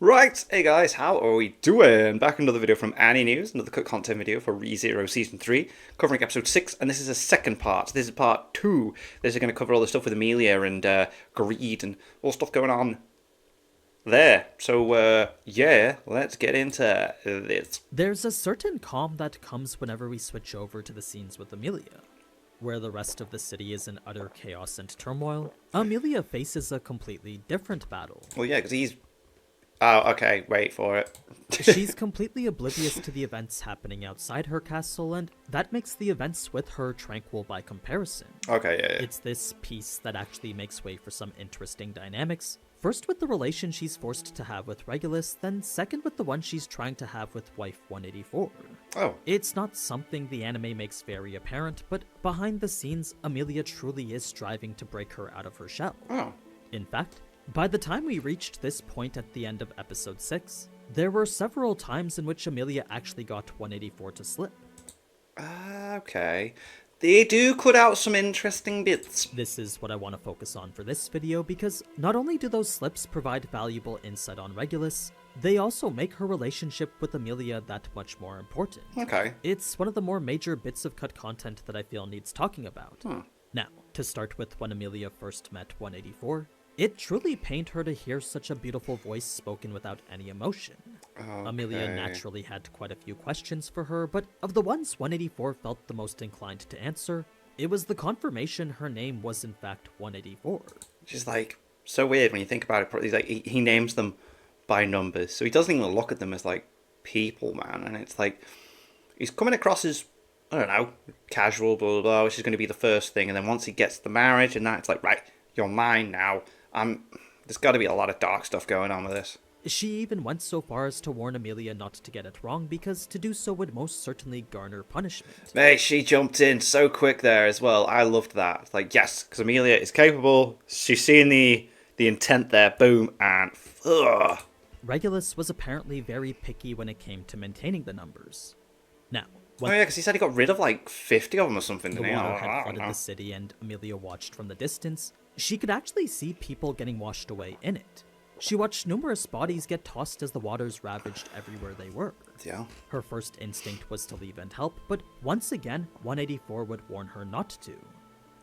Right, hey guys, how are we doing? Back another video from Annie News, another cut content video for ReZero Season 3, covering episode 6, and this is a second part. This is part 2. This is going to cover all the stuff with Emilia and Greed and all stuff going on there. So, yeah, let's get into this. There's a certain calm that comes whenever we switch over to the scenes with Emilia. Where the rest of the city is in utter chaos and turmoil, Emilia faces a completely different battle. Well, yeah, because he's... Oh, okay, wait for it. She's completely oblivious to the events happening outside her castle, and that makes the events with her tranquil by comparison. Okay, yeah. It's this piece that actually makes way for some interesting dynamics. First with the relation she's forced to have with Regulus, then second with the one she's trying to have with wife 184. Oh. It's not something the anime makes very apparent, but behind the scenes, Emilia truly is striving to break her out of her shell. Oh. In fact, by the time we reached this point at the end of episode 6, there were several times in which Emilia actually got 184 to slip. Okay. They do cut out some interesting bits. This is what I want to focus on for this video because not only do those slips provide valuable insight on Regulus, they also make her relationship with Emilia that much more important. Okay. It's one of the more major bits of cut content that I feel needs talking about. Now, to start with when Emilia first met 184, it truly pained her to hear such a beautiful voice spoken without any emotion. Okay. Emilia naturally had quite a few questions for her, but of the ones 184 felt the most inclined to answer, it was the confirmation her name was in fact 184. Which is like so weird when you think about it. He's like he names them by numbers, so he doesn't even look at them as like people, man. And it's like he's coming across as, I don't know, casual, blah blah blah, which is going to be the first thing. And then once he gets the marriage and that, it's like, right, you're mine now. There's got to be a lot of dark stuff going on with this. She even went so far as to warn Emilia not to get it wrong because to do so would most certainly garner punishment. Mate, she jumped in so quick there as well. I loved that. It's like, yes, because Emilia is capable. She's seen the intent there. Boom, and ugh. Regulus was apparently very picky when it came to maintaining the numbers. Now, Oh yeah, because he said he got rid of like 50 of them or something. The didn't he? water had flooded the city and Emilia watched from the distance. She could actually see people getting washed away in it. She watched numerous bodies get tossed as the waters ravaged everywhere they were. Yeah. Her first instinct was to leave and help, but once again, 184 would warn her not to.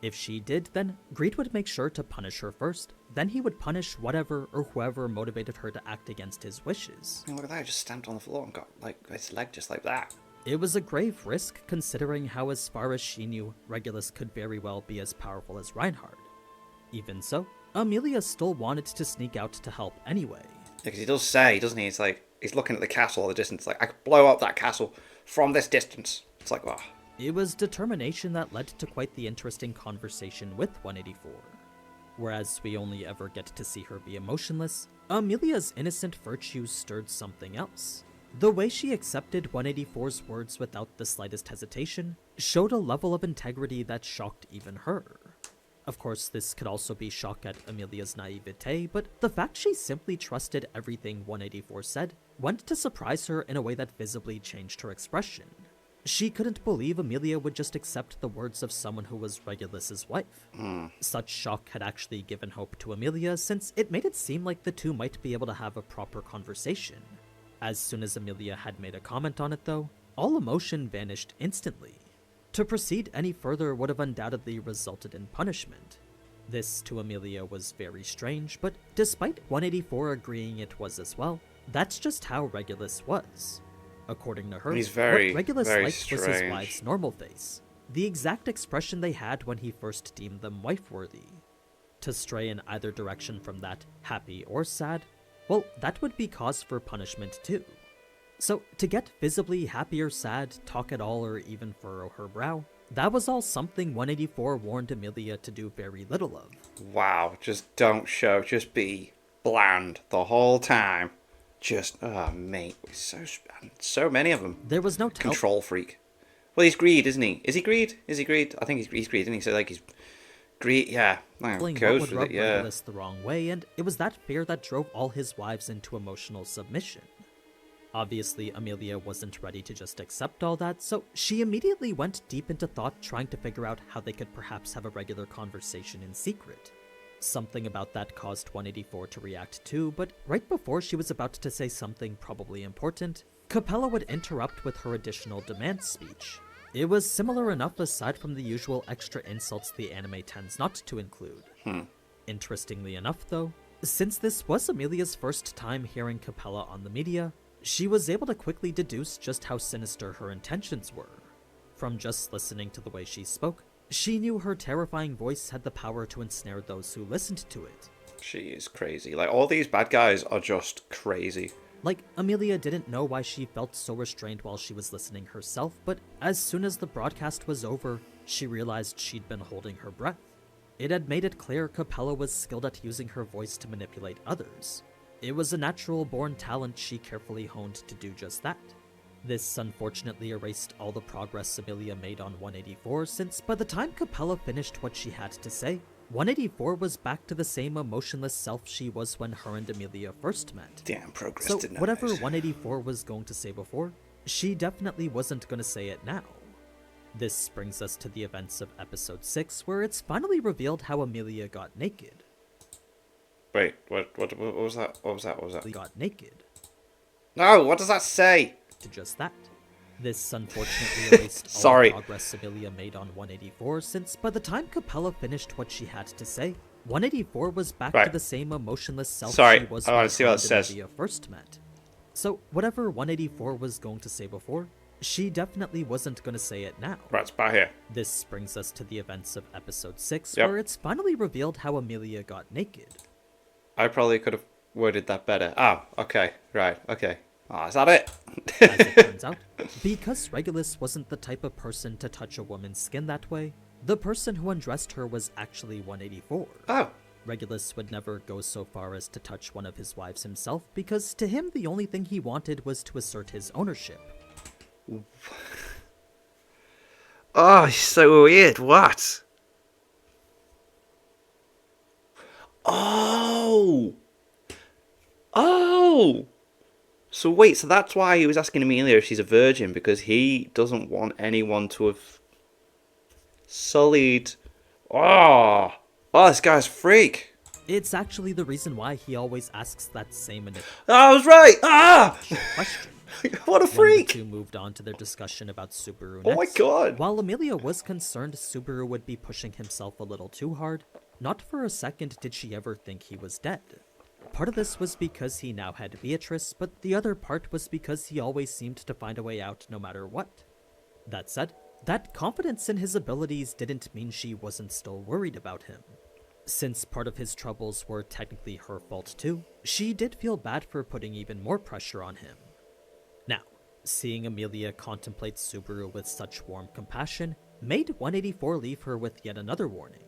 If she did, then Greed would make sure to punish her first, then he would punish whatever or whoever motivated her to act against his wishes. I mean, look at that, I just stamped on the floor and got like his leg just like that. It was a grave risk considering how, as far as she knew, Regulus could very well be as powerful as Reinhard. Even so, Emilia still wanted to sneak out to help anyway. Yeah, because he does say, doesn't he? It's like, he's looking at the castle at the distance, like, I could blow up that castle from this distance. It's like, wow. It was determination that led to quite the interesting conversation with 184. Whereas we only ever get to see her be emotionless, Emilia's innocent virtues stirred something else. The way she accepted 184's words without the slightest hesitation showed a level of integrity that shocked even her. Of course, this could also be shock at Emilia's naivete, but the fact she simply trusted everything 184 said went to surprise her in a way that visibly changed her expression. She couldn't believe Emilia would just accept the words of someone who was Regulus's wife. Such shock had actually given hope to Emilia, since it made it seem like the two might be able to have a proper conversation. As soon as Emilia had made a comment on it though, all emotion vanished instantly. To proceed any further would have undoubtedly resulted in punishment. This to Emilia was very strange, but despite 184 agreeing it was as well, that's just how Regulus was. According to her, He's what very, Regulus very liked was his strange. wife's normal face, the exact expression they had when he first deemed them wife-worthy. To stray in either direction from that, happy or sad, well, that would be cause for punishment too. So, to get visibly happy or sad, talk at all, or even furrow her brow, that was all something 184 warned Emilia to do very little of. Wow, just don't show, just be bland the whole time. Just, oh mate, so many of them. There was no Control freak. Well, he's Greed, isn't he? Is he Greed? Is he Greed? I think he's Greed, isn't he? So like he's Greed, yeah. What Goes would with rub it, yeah. Regulus the wrong way, and it was that fear that drove all his wives into emotional submission. Obviously, Emilia wasn't ready to just accept all that, so she immediately went deep into thought trying to figure out how they could perhaps have a regular conversation in secret. Something about that caused 184 to react too, but right before she was about to say something probably important, Capella would interrupt with her additional demand speech. It was similar enough aside from the usual extra insults the anime tends not to include. Interestingly enough though, since this was Emilia's first time hearing Capella on the media, she was able to quickly deduce just how sinister her intentions were. From just listening to the way she spoke, she knew her terrifying voice had the power to ensnare those who listened to it. She is crazy. Like, all these bad guys are just crazy. Like, Emilia didn't know why she felt so restrained while she was listening herself, but as soon as the broadcast was over, she realized she'd been holding her breath. It had made it clear Capella was skilled at using her voice to manipulate others. It was a natural-born talent she carefully honed to do just that. This unfortunately erased all the progress Emilia made on 184, since by the time Capella finished what she had to say, 184 was back to the same emotionless self she was when her and Emilia first met. Damn, progress So didn't whatever notice. 184 was going to say before, she definitely wasn't going to say it now. This brings us to the events of episode 6, where it's finally revealed how Emilia got naked. Wait, what was that? What was that? Got naked. No, what does that say? To just that. This unfortunately erased all Sorry. the progress Emilia made on 184, since by the time Capella finished what she had to say, 184 was back to the same emotionless self Sorry, she was I when wanna see what her it and says. Emilia first met. So whatever 184 was going to say before, she definitely wasn't going to say it now. Right, it's back here. This brings us to the events of episode 6, Yep. where it's finally revealed how Emilia got naked. I probably could have worded that better. Oh, okay, right, okay. Oh, is that it? As it turns out, because Regulus wasn't the type of person to touch a woman's skin that way, the person who undressed her was actually 184. Oh, Regulus would never go so far as to touch one of his wives himself, because to him the only thing he wanted was to assert his ownership. oh, so weird. What? Oh, oh. So wait, so that's why he was asking Emilia if she's a virgin, because he doesn't want anyone to have sullied. Oh, this guy's a freak. It's actually the reason why he always asks that same initial I was right. question. What a When the freak. two moved on to their discussion about Subaru Oh my next, God. while Emilia was concerned Subaru would be pushing himself a little too hard, not for a second did she ever think he was dead. Part of this was because he now had Beatrice, but the other part was because he always seemed to find a way out no matter what. That said, that confidence in his abilities didn't mean she wasn't still worried about him. Since part of his troubles were technically her fault too, she did feel bad for putting even more pressure on him. Now, seeing Emilia contemplate Subaru with such warm compassion made 184 leave her with yet another warning.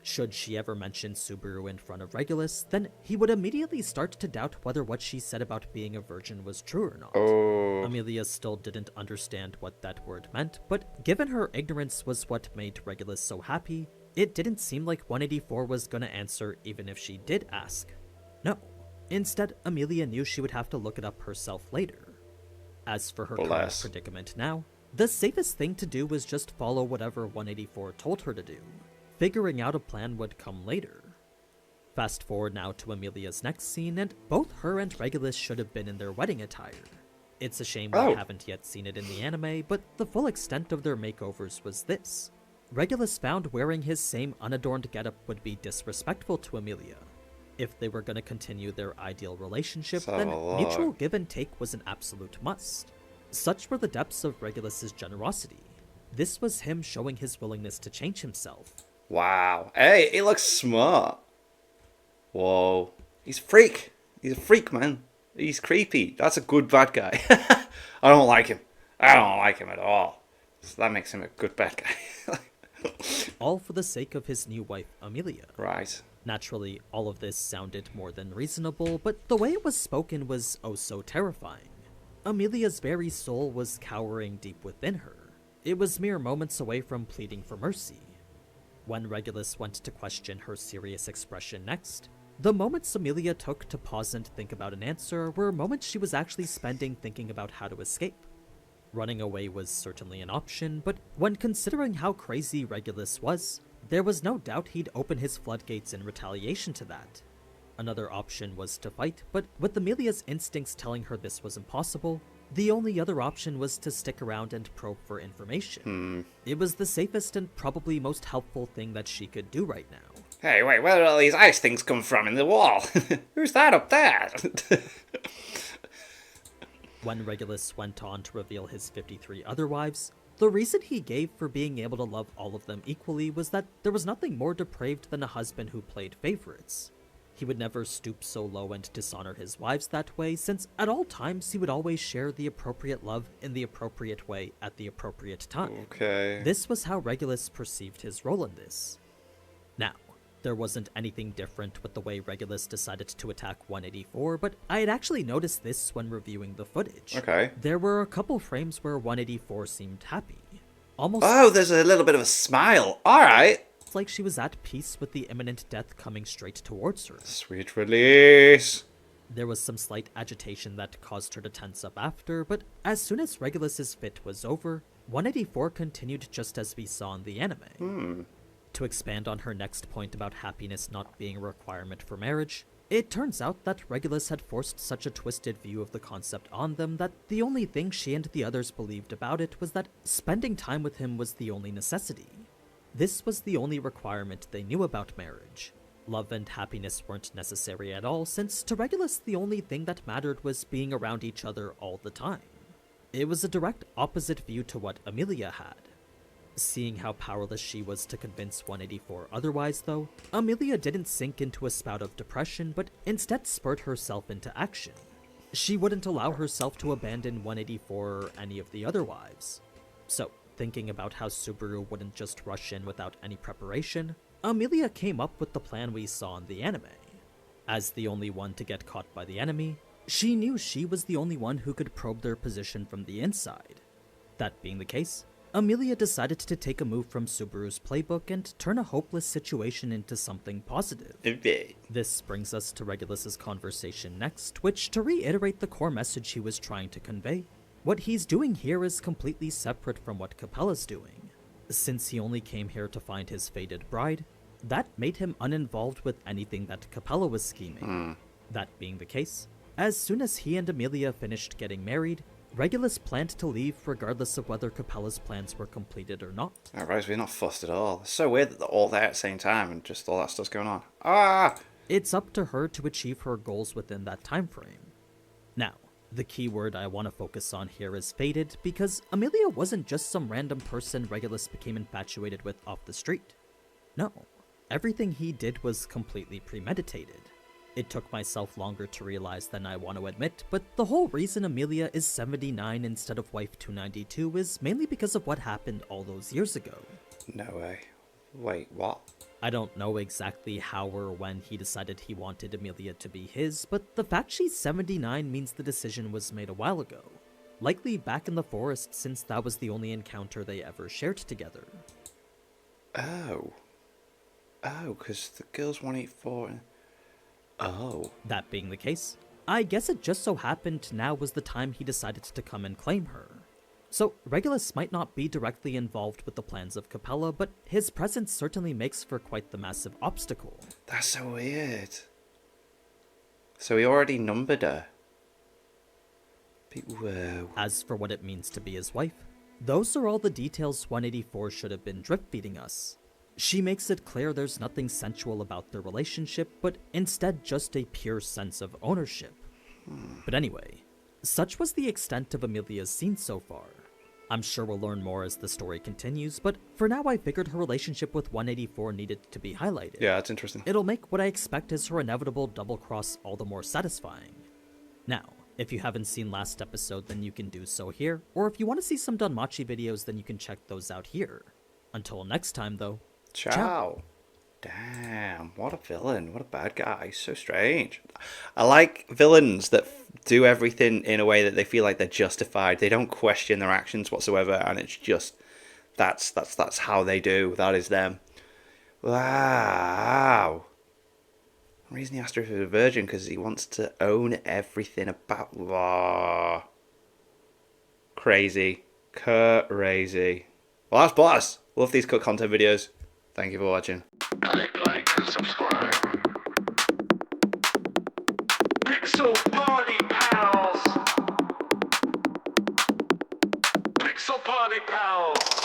Should she ever mention Subaru in front of Regulus, then he would immediately start to doubt whether what she said about being a virgin was true or not. Oh. Emilia still didn't understand what that word meant, but given her ignorance was what made Regulus so happy, it didn't seem like 184 was gonna answer even if she did ask. No. Instead, Emilia knew she would have to look it up herself later. As for her current Bless. predicament now, the safest thing to do was just follow whatever 184 told her to do. Figuring out a plan would come later. Fast forward now to Emilia's next scene, and both her and Regulus should have been in their wedding attire. It's a shame we Oh. haven't yet seen it in the anime, but the full extent of their makeovers was this. Regulus found wearing his same unadorned getup would be disrespectful to Emilia. If they were going to continue their ideal relationship, So then long. mutual give and take was an absolute must. Such were the depths of Regulus's generosity. This was him showing his willingness to change himself. Wow. Hey, he looks smart. Whoa. He's a freak. He's a freak, man. He's creepy. That's a good bad guy. I don't like him. I don't like him at all. So that makes him a good bad guy. All for the sake of his new wife, Emilia. Right. Naturally, all of this sounded more than reasonable, but the way it was spoken was oh so terrifying. Emilia's very soul was cowering deep within her. It was mere moments away from pleading for mercy. When Regulus went to question her serious expression next, the moments Emilia took to pause and think about an answer were moments she was actually spending thinking about how to escape. Running away was certainly an option, but when considering how crazy Regulus was, There was no doubt he'd open his floodgates in retaliation to that. Another option was to fight, but with Emilia's instincts telling her this was impossible, the only other option was to stick around and probe for information. It was the safest and probably most helpful thing that she could do right now. Hey, wait, where did all these ice things come from in the wall? Who's that up there? When Regulus went on to reveal his 53 other wives, the reason he gave for being able to love all of them equally was that there was nothing more depraved than a husband who played favorites. He would never stoop so low and dishonor his wives that way, since at all times he would always share the appropriate love in the appropriate way at the appropriate time. Okay. This was how Regulus perceived his role in this. Now, there wasn't anything different with the way Regulus decided to attack 184, but I had actually noticed this when reviewing the footage. Okay. There were a couple frames where 184 seemed happy. Almost Oh, there's a little bit of a smile. Alright. like she was at peace with the imminent death coming straight towards her. Sweet release. There was some slight agitation that caused her to tense up after, but as soon as Regulus's fit was over, 184 continued just as we saw in the anime. To expand on her next point about happiness not being a requirement for marriage, it turns out that Regulus had forced such a twisted view of the concept on them that the only thing she and the others believed about it was that spending time with him was the only necessity. This was the only requirement they knew about marriage. Love and happiness weren't necessary at all, since to Regulus the only thing that mattered was being around each other all the time. It was a direct opposite view to what Emilia had. Seeing how powerless she was to convince 184 otherwise, though, Emilia didn't sink into a spout of depression, but instead spurred herself into action. She wouldn't allow herself to abandon 184 or any of the other wives. So, thinking about how Subaru wouldn't just rush in without any preparation, Emilia came up with the plan we saw in the anime. As the only one to get caught by the enemy, she knew she was the only one who could probe their position from the inside. That being the case, Emilia decided to take a move from Subaru's playbook and turn a hopeless situation into something positive. This brings us to Regulus's conversation next, which, to reiterate the core message he was trying to convey, what he's doing here is completely separate from what Capella's doing. Since he only came here to find his fated bride, that made him uninvolved with anything that Capella was scheming. That being the case, as soon as he and Emilia finished getting married, Regulus planned to leave regardless of whether Capella's plans were completed or not. Alright, so we're not fussed at all. It's so weird that they're all there at the same time and just all that stuff's going on. Ah! It's up to her to achieve her goals within that time frame. Now, the key word I want to focus on here is fated, because Emilia wasn't just some random person Regulus became infatuated with off the street. No, everything he did was completely premeditated. It took myself longer to realize than I want to admit, but the whole reason Emilia is 79 instead of wife 292 is mainly because of what happened all those years ago. No way. Wait, what? I don't know exactly how or when he decided he wanted Emilia to be his, but the fact she's 79 means the decision was made a while ago. Likely back in the forest, since that was the only encounter they ever shared together. Oh. Oh, because the girl's 184. Oh. That being the case, I guess it just so happened now was the time he decided to come and claim her. So, Regulus might not be directly involved with the plans of Capella, but his presence certainly makes for quite the massive obstacle. That's so weird. So he already numbered her. Whoa. As for what it means to be his wife, those are all the details 184 should have been drip-feeding us. She makes it clear there's nothing sensual about their relationship, but instead just a pure sense of ownership. But anyway, such was the extent of Emilia's scene so far. I'm sure we'll learn more as the story continues, but for now I figured her relationship with 184 needed to be highlighted. Yeah, that's interesting. It'll make what I expect is her inevitable double-cross all the more satisfying. Now, if you haven't seen last episode, then you can do so here, or if you want to see some Danmachi videos, then you can check those out here. Until next time, though. Ciao. Damn, what a villain. What a bad guy. So strange. I like villains that do everything in a way that they feel like they're justified. They don't question their actions whatsoever, and it's just that's how they do. That is them. Wow. The reason he asked her if he was a virgin because he wants to own everything about. Wow. Crazy. Crazy. Well, that's boss. Love these cut content videos. Thank you for watching. Like, and subscribe. Pixel Party Pals! Pixel Party Pals!